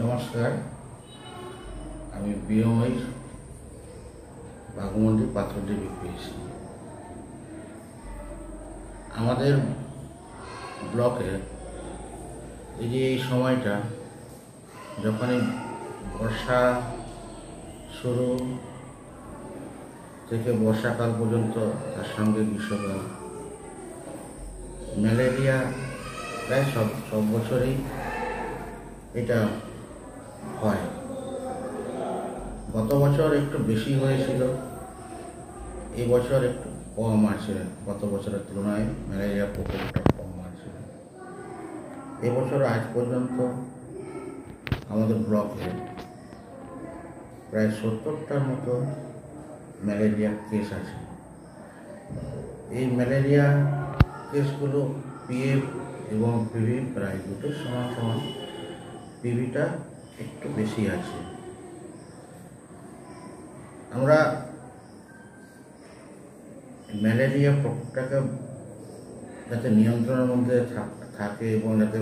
নমস্কার, আমি বিএমআই বাঘমুন্ডি পাথরডি বিপিএসি। আমাদের ব্লকে এই সময়টা যখনই বর্ষা শুরু থেকে বর্ষাকাল পর্যন্ত, তার সঙ্গে গ্রীষ্মকাল, ম্যালেরিয়া প্রায় সব বছরই এটা হয়। গত বছর একটু বেশি হয়েছিল, এই বছর একটু কম আছে। গত বছরের তুলনায় ম্যালেরিয়া প্রকোপটা কম আছে। এবছর আজ পর্যন্ত আমাদের ব্লকে প্রায় 70টার মতো ম্যালেরিয়া কেস আছে। এই ম্যালেরিয়া কেসগুলো পিএফ এবং পিভি প্রায় দুটোর সমান। পিভিটা একটু বেশি আছে। আমরা ম্যালেরিয়া প্রকোপটাকে যাতে নিয়ন্ত্রণের মধ্যে থাকে এবং যাতে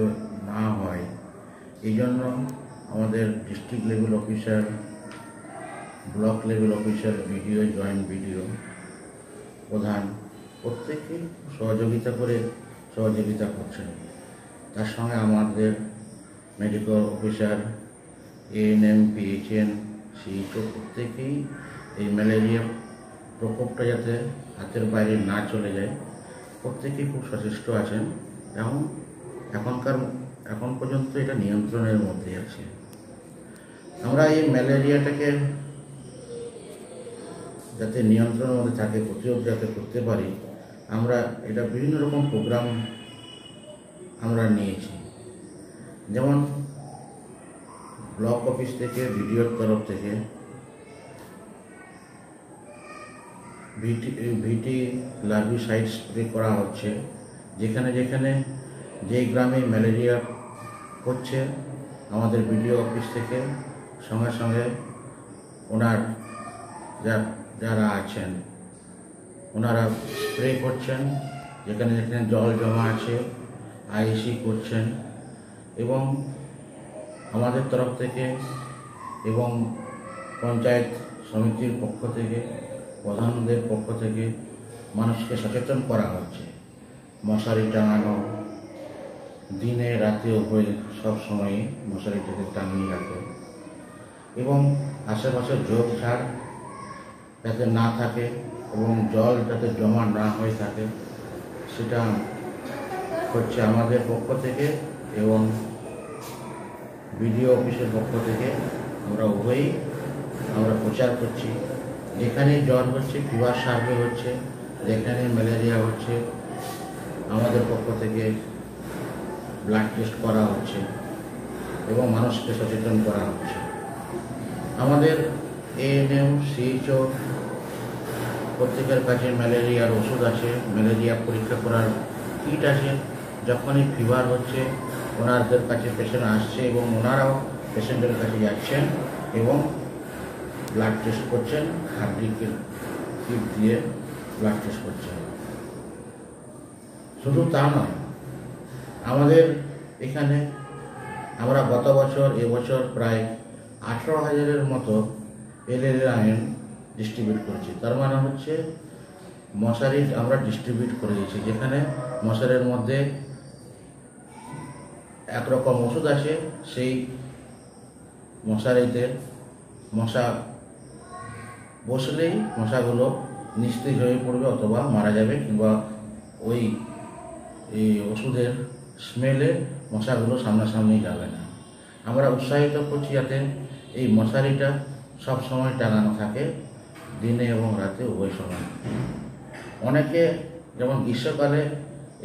না হয়, এই জন্য আমাদের district level officer, block level officer, BDO, joint BDO, প্রধান প্রত্যেকেই সহযোগিতা করছেন। তার সঙ্গে আমাদের মেডিকেল অফিসার, এএনএম, পিএইচএন, সিইচও প্রত্যেকেই এই ম্যালেরিয়া প্রকোপটা যাতে হাতের বাইরে না চলে যায়, প্রত্যেকেই খুব সচেষ্ট আছেন এবং এখন পর্যন্ত এটা নিয়ন্ত্রণের মধ্যে আছে। আমরা এই ম্যালেরিয়াটাকে যাতে নিয়ন্ত্রণের মধ্যে থাকে, প্রতিরোধ যাতে করতে পারি, আমরা এটা বিভিন্ন রকম প্রোগ্রাম আমরা নিয়েছি। যেমন ব্লক অফিস থেকে, বিডিওর তরফ থেকে ভিটি লার্ভিসাইড স্প্রে করা হচ্ছে। যেখানে যেই গ্রামে ম্যালেরিয়া হচ্ছে, আমাদের বিডিও অফিস থেকে সঙ্গে সঙ্গে ওনার যারা আছেন ওনারা স্প্রে করছেন। যেখানে জল জমা আছে আইসি করছেন, এবং আমাদের তরফ থেকে এবং পঞ্চায়েত সমিতির পক্ষ থেকে, প্রধানদের পক্ষ থেকে মানুষকে সচেতন করা হচ্ছে। মশারি টাঙানো, দিনে রাতে উভয় সব সময় মশারিটাকে টাঙিয়ে রাখো, এবং আশেপাশে ঝোপঝাড় যাতে না থাকে এবং জল যাতে জমা না হয়ে থাকে, সেটা হচ্ছে আমাদের পক্ষ থেকে এবং বিডিও অফিসের পক্ষ থেকে আমরা প্রচার করছি। যেখানে জ্বর হচ্ছে, ফিভার সার্ভে হচ্ছে, যেখানে ম্যালেরিয়া হচ্ছে, আমাদের পক্ষ থেকে ব্লাড টেস্ট করা হচ্ছে এবং মানুষকে সচেতন করা হচ্ছে। আমাদের এএনএম, সিএইচও প্রত্যেকের কাছে ম্যালেরিয়ার ওষুধ আছে, ম্যালেরিয়া পরীক্ষা করার কিট আছে। যখনই ফিভার হচ্ছে, ওনাদের কাছে পেশেন্ট আসছে এবং ওনারাও পেশেন্টের কাছে যাচ্ছেন এবং ব্লাড টেস্ট করছেন, হার্টবিটের কিট দিয়ে ব্লাড টেস্ট করছেন। শুধু তা নয়, আমাদের এখানে আমরা গত বছর, এবছর প্রায় 18,000-এর মতো LLAN ডিস্ট্রিবিউট করেছি। তার মানে হচ্ছে মশারি আমরা ডিস্ট্রিবিউট করে দিয়েছি। যেখানে মশারির মধ্যে একরকম ওষুধ আছে, সেই মশারিতে মশা বসলেই মশাগুলো নিস্তেজ হয়ে পড়বে অথবা মারা যাবে, কিংবা এই ওষুধের স্মেলে মশাগুলো সামনাসামনি যাবে না। আমরা উৎসাহিত করছি যাতে এই মশারিটা সব সময় টাঙানো থাকে, দিনে এবং রাতে উভয় সময়। অনেকে যেমন গ্রীষ্মকালে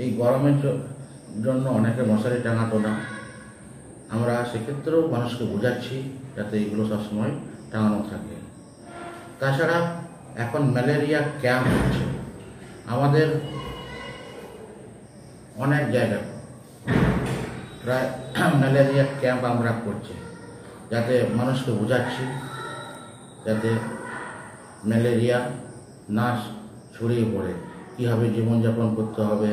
এই গরমের জন্য অনেকে মশারি টাঙাতো না, আমরা সেক্ষেত্রেও মানুষকে বোঝাচ্ছি যাতে এইগুলো সবসময় টাঙানো থাকে। তাছাড়া এখন ম্যালেরিয়া ক্যাম্প হচ্ছে আমাদের অনেক জায়গায়, প্রায় ম্যালেরিয়া ক্যাম্প আমরা করছি, যাতে মানুষকে বোঝাচ্ছি যাতে ম্যালেরিয়া না ছড়িয়ে পড়ে, কীভাবে জীবনযাপন করতে হবে,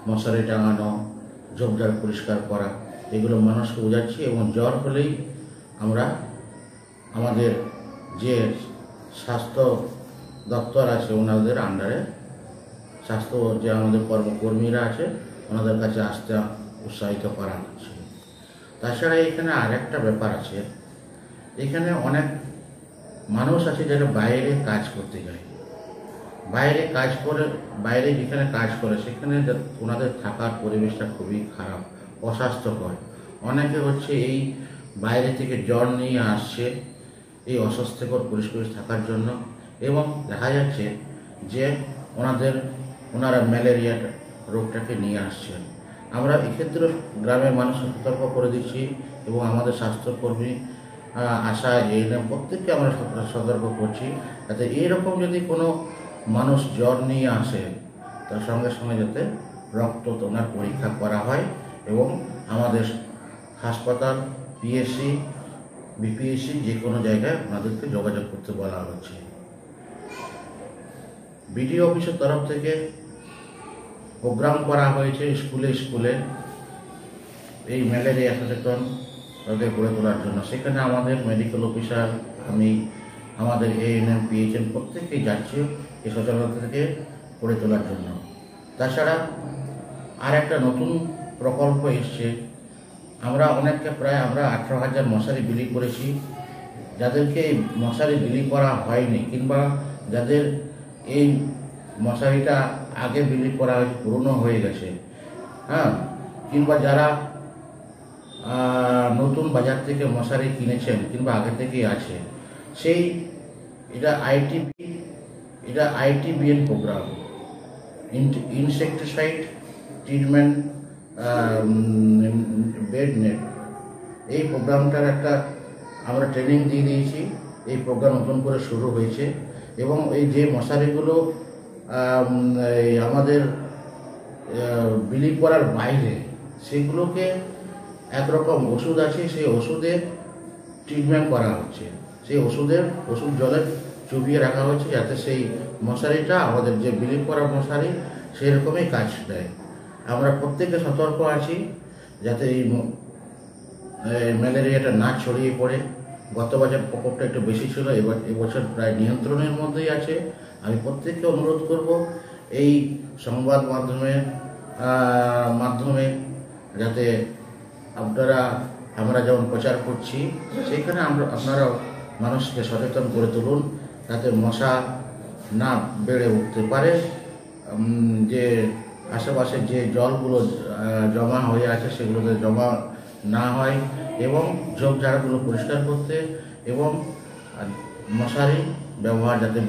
মশারি টাঙানো, ঝোপঝাড় পরিষ্কার করা, এগুলো মানুষকে বোঝাচ্ছি। এবং জ্বর হলেই আমরা আমাদের যে স্বাস্থ্য দপ্তর আছে ওনাদের আন্ডারে স্বাস্থ্য যে আমাদের কর্মকর্মীরা আছে ওনাদের কাছে আসতে উৎসাহিত করা হচ্ছে। তাছাড়া এখানে আরেকটা ব্যাপার আছে, এখানে অনেক মানুষ আছে যারা বাইরে কাজ করতে যায়, বাইরে যেখানে কাজ করে সেখানে ওনাদের থাকার পরিবেশটা খুবই খারাপ, অস্বাস্থ্যকর। অনেকে হচ্ছে এই বাইরে থেকে জ্বর নিয়ে আসছে এই অস্বাস্থ্যকর পরিবেশ থাকার জন্য, এবং দেখা যাচ্ছে যে ওনারা ম্যালেরিয়া রোগটাকে নিয়ে আসছেন। আমরা এক্ষেত্রে গ্রামের মানুষকে সতর্ক করে দিচ্ছি এবং আমাদের স্বাস্থ্যকর্মী আশা এএনএম প্রত্যেককে আমরা সতর্ক করছি, যাতে এইরকম যদি কোনো মানুষ জ্বর নিয়ে আসে তার সঙ্গে সঙ্গে যাতে রক্ত ওনার পরীক্ষা করা হয় এবং আমাদের হাসপাতাল, পিএসসি, বিপিএসসি যে কোনো জায়গায় ওনাদেরকে যোগাযোগ করতে বলা হচ্ছে। বিডিও অফিসের তরফ থেকে প্রোগ্রাম করা হয়েছে স্কুলে এই ম্যালেরিয়া সচেতন গড়ে তোলার জন্য। সেখানে আমাদের মেডিকেল অফিসার, আমি, আমাদের এএনএম, পিএইচএম প্রত্যেকেই যাচ্ছে এই সচেতনতাকে গড়ে তোলার জন্য। তাছাড়া আর একটা নতুন প্রকল্প এসছে, আমরা 18,000 মশারি বিলি করেছি। যাদেরকে এই মশারি বিলি করা হয়নি কিংবা যাদের এই মশারিটা আগে বিলি করা হয়েছে, পুরনো হয়ে গেছে, কিংবা যারা নতুন বাজার থেকে মশারি কিনেছেন কিংবা আগে থেকেই আছে, এটা ITBN program, insecticide treatment bed net. এই প্রোগ্রামটার একটা আমরা ট্রেনিং দিয়ে দিয়েছি। এই প্রোগ্রাম নতুন করে শুরু হয়েছে এবং এই যে মশারিগুলো আমাদের বিলি করার বাইরে, সেগুলোকে একরকম ওষুধ আছে, সেই ওষুধে ট্রিটমেন্ট করা হচ্ছে। সেই ওষুধ জলে চুবিয়ে রাখা হচ্ছে যাতে সেই মশারিটা আমাদের যে বিলি করা মশারি সেরকমই কাজ দেয়। আমরা প্রত্যেকে সতর্ক আছি যাতে এই ম্যালেরিয়াটা না ছড়িয়ে পড়ে। গত বছর প্রকোপটা একটু বেশি ছিল, এবছর প্রায় নিয়ন্ত্রণের মধ্যেই আছে। আমি প্রত্যেককে অনুরোধ করব এই সংবাদ মাধ্যমে যাতে আমরা যেমন প্রচার করছি সেখানে আপনারা মানুষকে সচেতন করে তুলুন, যাতে মশা না বেড়ে উঠতে পারে, যে আশেপাশে যে জলগুলো জমা হয়ে আছে সেগুলোতে জমা না হয়, এবং ঝোপঝাড়গুলো পরিষ্কার করতে এবং মশারি ব্যবহার যাতে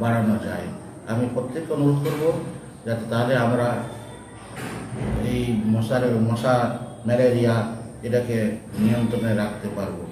বাড়ানো যায়। আমি প্রত্যেককে অনুরোধ করব যাতে তাহলে আমরা এই মশা ম্যালেরিয়া এটাকে নিয়ন্ত্রণে রাখতে পারবো।